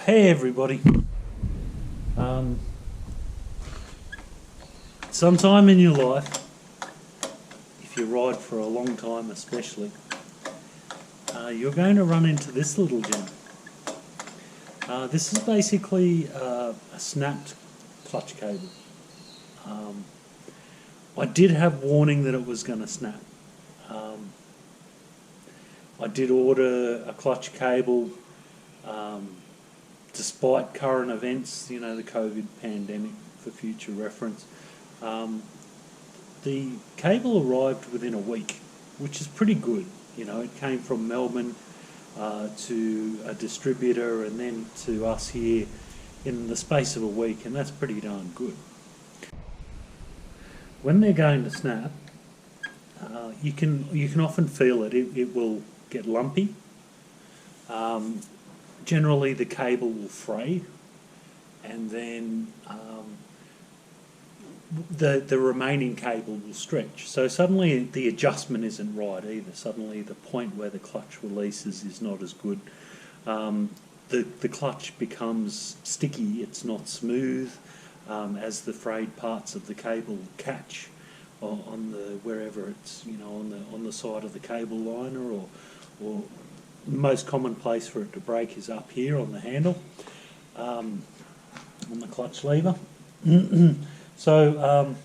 Hey everybody. Sometime in your life, if you ride for a long time especially, you're going to run into this little gem. This is basically a snapped clutch cable. I did have warning that it was going to snap. I did order a clutch cable despite current events, you know, the COVID pandemic, for future reference. The cable arrived within a week, which is pretty good. You know, it came from Melbourne to a distributor and then to us here in the space of a week, and that's pretty darn good. When they're going to snap, you can often feel it. It will get lumpy. Generally, the cable will fray, and then the remaining cable will stretch. So suddenly the adjustment isn't right either. Suddenly the point where the clutch releases is not as good. The clutch becomes sticky. It's not smooth as the frayed parts of the cable catch on the wherever it's, you know, on the side of the cable liner, or the most common place for it to break is up here on the handle, on the clutch lever. So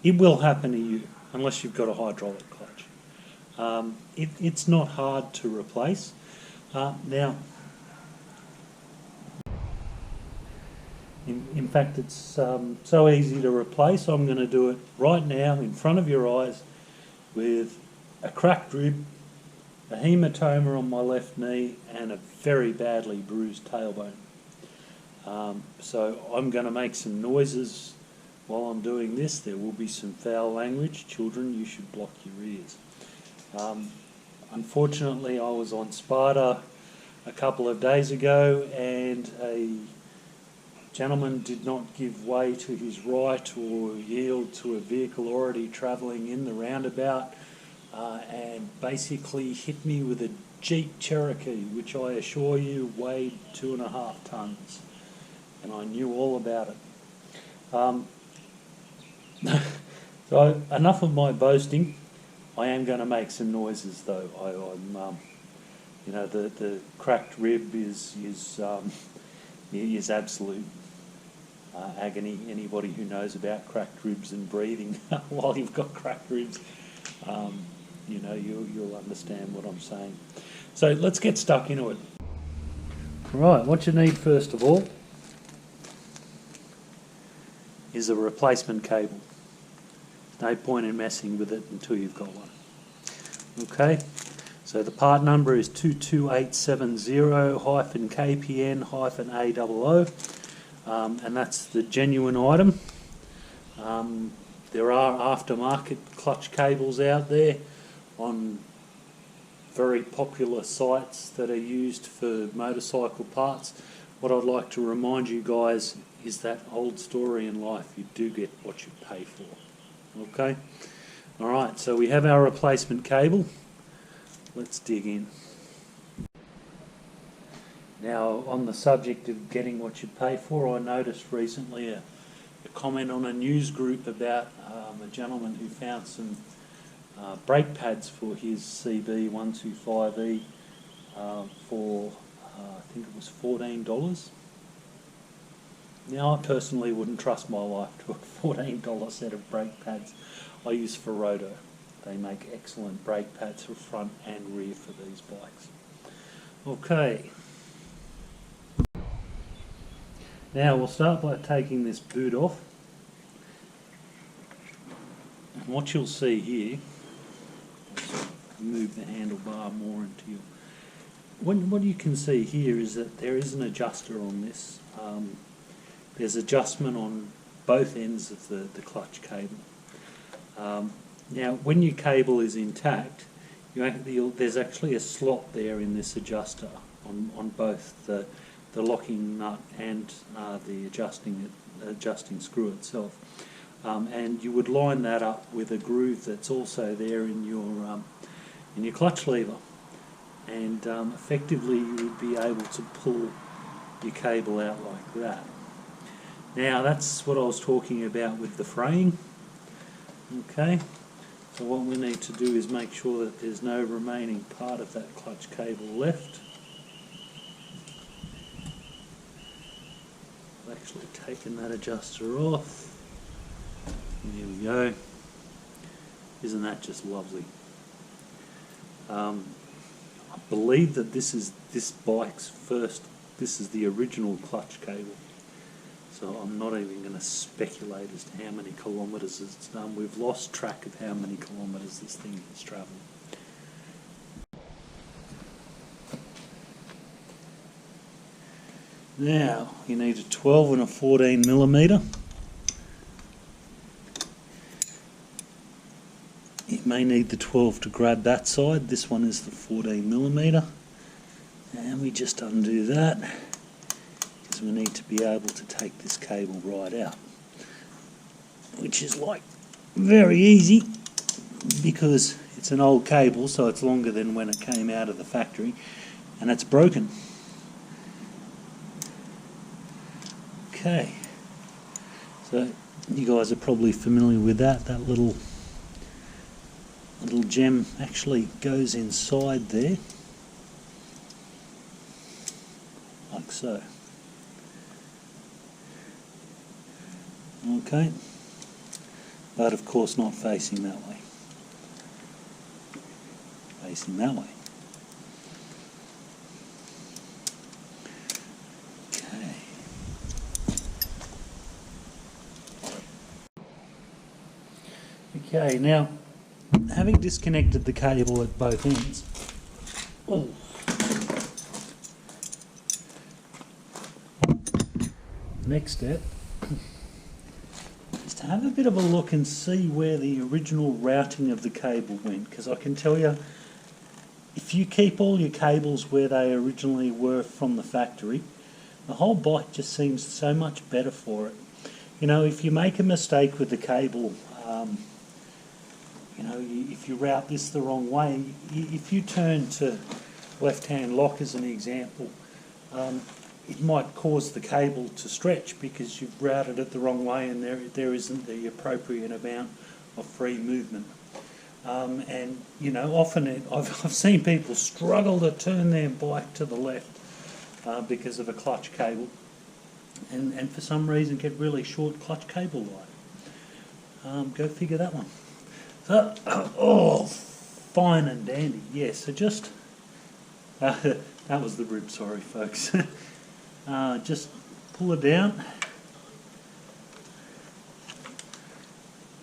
it will happen to you unless you've got a hydraulic clutch. It's not hard to replace. Now, in fact, it's so easy to replace. I'm going to do it right now in front of your eyes with a cracked rib, a hematoma on my left knee, and a very badly bruised tailbone. So I'm going to make some noises while I'm doing this. There will be some foul language. Children, you should block your ears. Unfortunately, I was on Sparta a couple of days ago, and a gentleman did not give way to his right or yield to a vehicle already travelling in the roundabout, and basically hit me with a Jeep Cherokee, which I assure you weighed 2.5 tons. And I knew all about it. So enough of my boasting. I am going to make some noises though. I'm you know, the cracked rib is absolute agony. Anybody who knows about cracked ribs and breathing while you've got cracked ribs, you know, you'll understand what I'm saying. So let's get stuck into it. Right, what you need first of all is a replacement cable. There's no point in messing with it until you've got one. Okay, so the part number is 22870-KPN-AOO, and that's the genuine item. There are aftermarket clutch cables out there on very popular sites that are used for motorcycle parts. What I'd like to remind you guys is that old story in life: you do get what you pay for. Okay? Alright, so we have our replacement cable. Let's dig in. Now, on the subject of getting what you pay for, I noticed recently a comment on a news group about a gentleman who found some brake pads for his CB125E for I think it was $14. Now, I personally wouldn't trust my life to a $14 set of brake pads. I use Ferroto. They make excellent brake pads for front and rear for these bikes. Okay. Now we'll start by taking this boot off. And what you'll see here, move the handlebar more into you. What you can see here is that there is an adjuster on this. There's adjustment on both ends of the clutch cable. Now, when your cable is intact, there's actually a slot there in this adjuster on both the locking nut and the adjusting screw itself. And you would line that up with a groove that's also there in your clutch lever, and effectively you would be able to pull your cable out like that. Now that's what I was talking about with the fraying. Okay, so what we need to do is make sure that there's no remaining part of that clutch cable left. I've actually taken that adjuster off. There we go. Isn't that just lovely? I believe that this is this bike's first, this is the original clutch cable. So I'm not even going to speculate as to how many kilometres it's done. We've lost track of how many kilometres this thing has travelled. Now you need a 12 and a 14 millimetre. You may need the 12 to grab that side. This one is the 14 millimetre, and we just undo that because we need to be able to take this cable right out, which is like very easy because it's an old cable, so it's longer than when it came out of the factory, and it's broken. Okay, so you guys are probably familiar with that little gem actually goes inside there, like so. Okay, but of course not facing that way, facing that way. Okay, now having disconnected the cable at both ends, next step is to have a bit of a look and see where the original routing of the cable went, because I can tell you, if you keep all your cables where they originally were from the factory, the whole bike just seems so much better for it. You know, if you make a mistake with the cable, you know, if you route this the wrong way, if you turn to left-hand lock as an example, it might cause the cable to stretch because you've routed it the wrong way and there isn't the appropriate amount of free movement. And, you know, often I've seen people struggle to turn their bike to the left because of a clutch cable, and for some reason get really short clutch cable life. Go figure that one. So, oh, fine and dandy. Yes, so just, that was the rib, sorry folks. Just pull it down.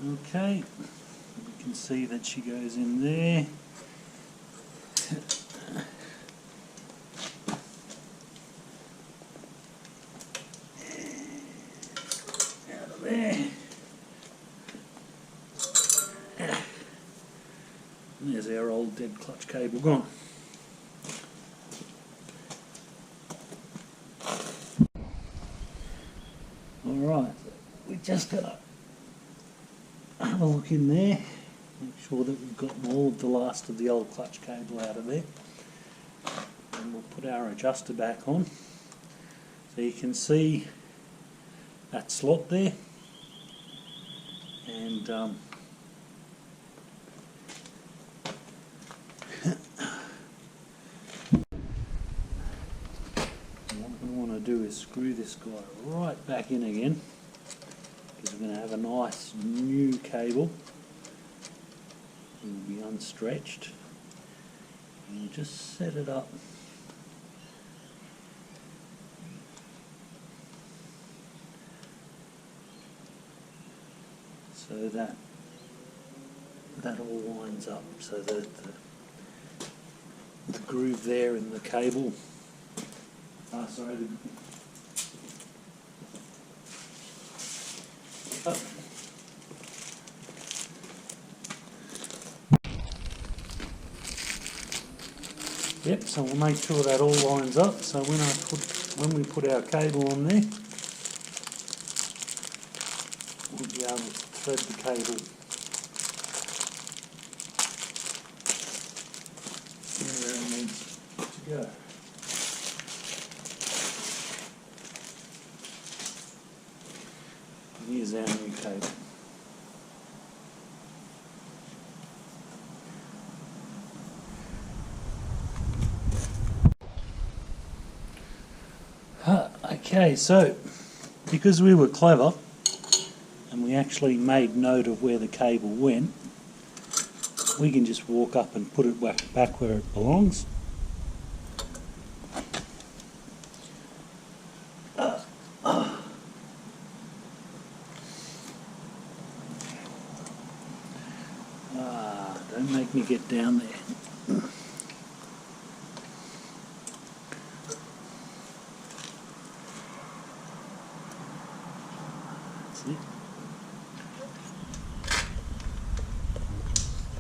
Okay, you can see that she goes in there. Out of there. And there's our old dead clutch cable gone. Alright, we just got to have a look in there, make sure that we've gotten all of the last of the old clutch cable out of there. And we'll put our adjuster back on. So you can see that slot there. And what we want to do is screw this guy right back in again, because we're going to have a nice new cable. It will be unstretched. And we'll just set it up so that all lines up, so that the groove there in the cable, Yep, so we'll make sure that all lines up, so when we put our cable on there, we'll be able to thread the cable where it needs to go. Here's our new cable. Okay, so because we were clever and we actually made note of where the cable went, we can just walk up and put it back where it belongs. Don't make me get down there. That's it.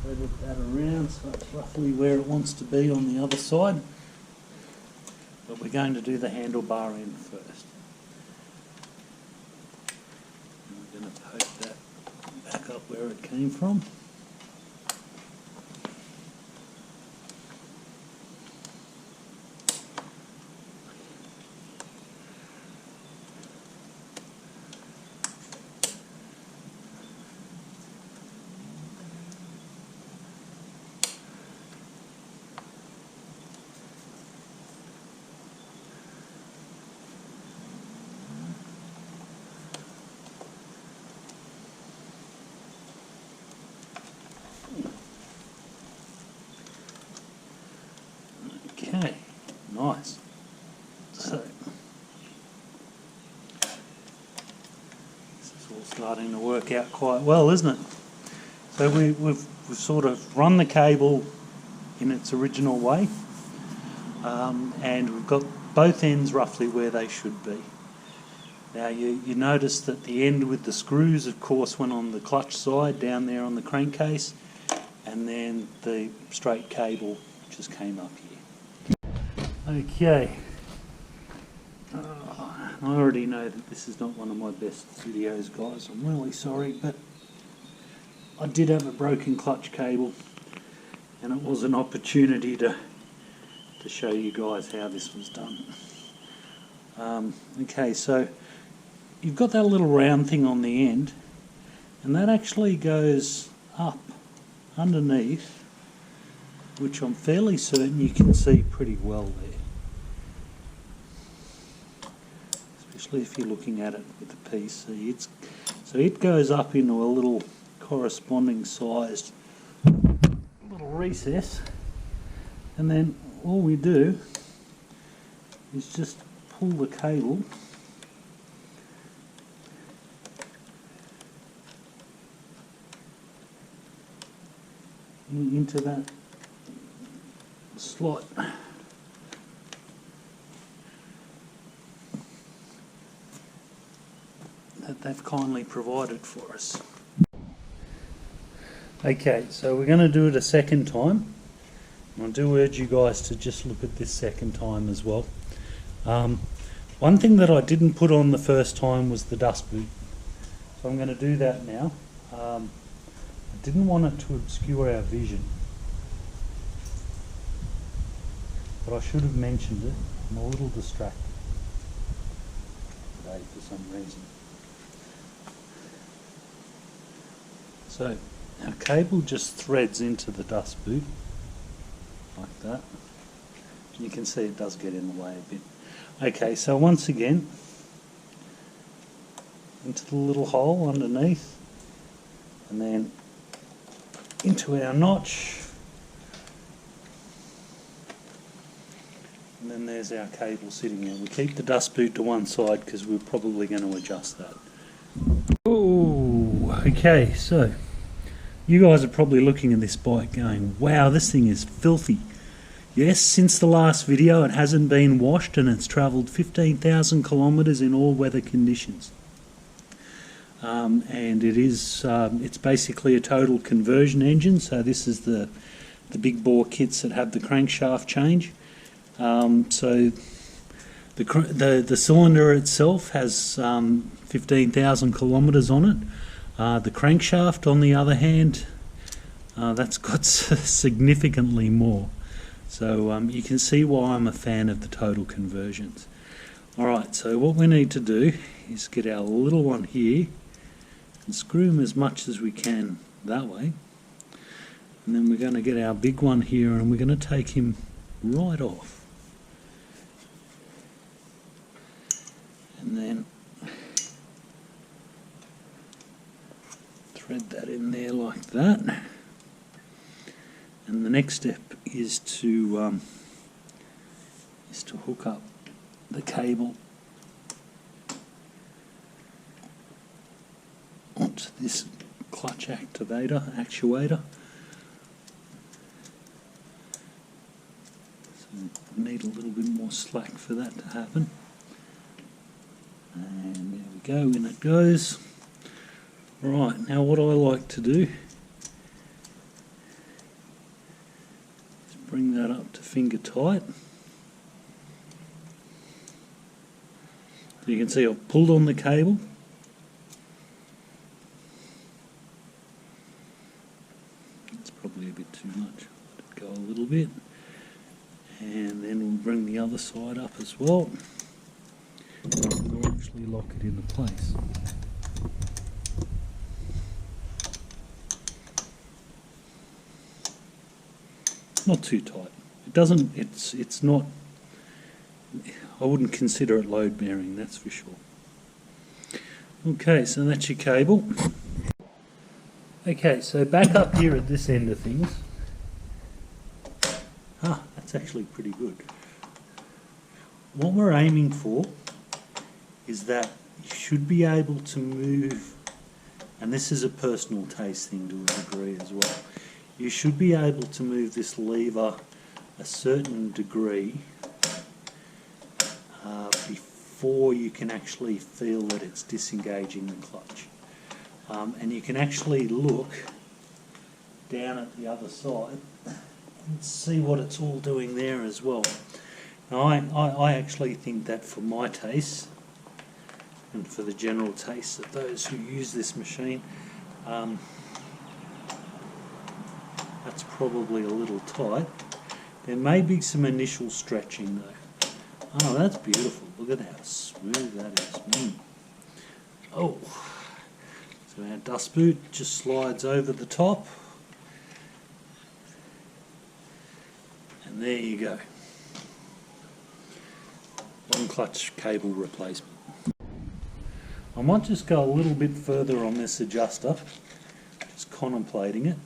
Thread that around so it's roughly where it wants to be on the other side. But we're going to do the handlebar end first. And we're going to poke that back up where it came from. Okay, nice. So this is all starting to work out quite well, isn't it? So we've sort of run the cable in its original way, and we've got both ends roughly where they should be. Now you notice that the end with the screws, of course, went on the clutch side down there on the crankcase, and then the straight cable just came up here. Okay, I already know that this is not one of my best videos, guys. I'm really sorry, but I did have a broken clutch cable, and it was an opportunity to show you guys how this was done. Okay, so you've got that little round thing on the end, and that actually goes up underneath, which I'm fairly certain you can see pretty well there. Especially if you're looking at it with the PC. So it goes up into a little corresponding sized little recess, and then all we do is just pull the cable into that slot. That they've kindly provided for us. Okay, so we're going to do it a second time. I do urge you guys to just look at this second time as well. One thing that I didn't put on the first time was the dust boot, so I'm going to do that now. I didn't want it to obscure our vision, but I should have mentioned it. I'm a little distracted today for some reason. So our cable just threads into the dust boot like that. You can see it does get in the way a bit. Okay, so once again, into the little hole underneath, and then into our notch, and then there's our cable sitting there. We keep the dust boot to one side because we're probably going to adjust that. Oh, okay, so you guys are probably looking at this bike going, wow, this thing is filthy. Yes, since the last video it hasn't been washed and it's travelled 15,000 kilometres in all weather conditions. And it is, it's basically a total conversion engine, so this is the big bore kits that have the crankshaft change. So the cylinder itself has 15,000 kilometres on it. The crankshaft, on the other hand, that's got significantly more. So you can see why I'm a fan of the total conversions. Alright, so what we need to do is get our little one here and screw them as much as we can that way. And then we're going to get our big one here and we're going to take him right off. And then thread that in there like that. And the next step is to hook up the cable onto this clutch actuator. So we need a little bit more slack for that to happen. And there we go, in it goes. Right, now what I like to do is bring that up to finger tight. So you can see I've pulled on the cable. It's probably a bit too much. Let it go a little bit. And then we'll bring the other side up as well. We'll actually lock it into place. Not too tight. It doesn't, it's not, I wouldn't consider it load bearing, that's for sure. Okay, so that's your cable. Okay, so back up here at this end of things. That's actually pretty good. What we're aiming for is that you should be able to move, and this is a personal taste thing to a degree as well, you should be able to move this lever a certain degree before you can actually feel that it's disengaging the clutch. And you can actually look down at the other side and see what it's all doing there as well. Now I actually think that for my taste and for the general taste of those who use this machine, that's probably a little tight. There may be some initial stretching though. Oh, that's beautiful. Look at how smooth that is. Oh, so our dust boot just slides over the top. And there you go. One clutch cable replacement. I might just go a little bit further on this adjuster, just contemplating it.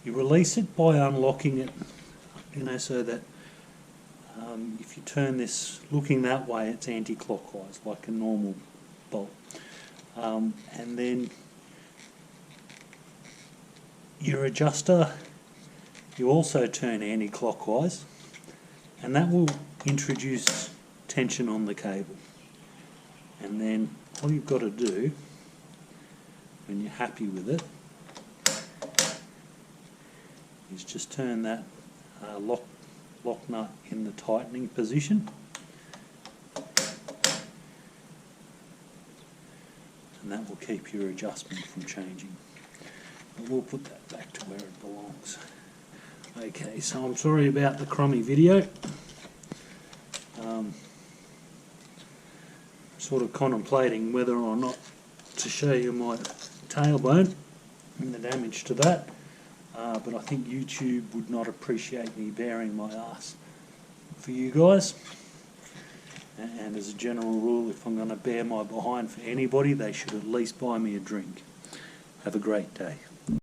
You release it by unlocking it, so that if you turn this looking that way, it's anti-clockwise like a normal bolt. And then your adjuster, you also turn anti-clockwise, and that will introduce tension on the cable. And then all you've got to do, when you're happy with it, is just turn that lock nut in the tightening position, and that will keep your adjustment from changing. But we'll put that back to where it belongs. Okay, so I'm sorry about the crummy video. Sort of contemplating whether or not to show you my tailbone and the damage to that. But I think YouTube would not appreciate me bearing my ass for you guys. And as a general rule, if I'm going to bear my behind for anybody, they should at least buy me a drink. Have a great day.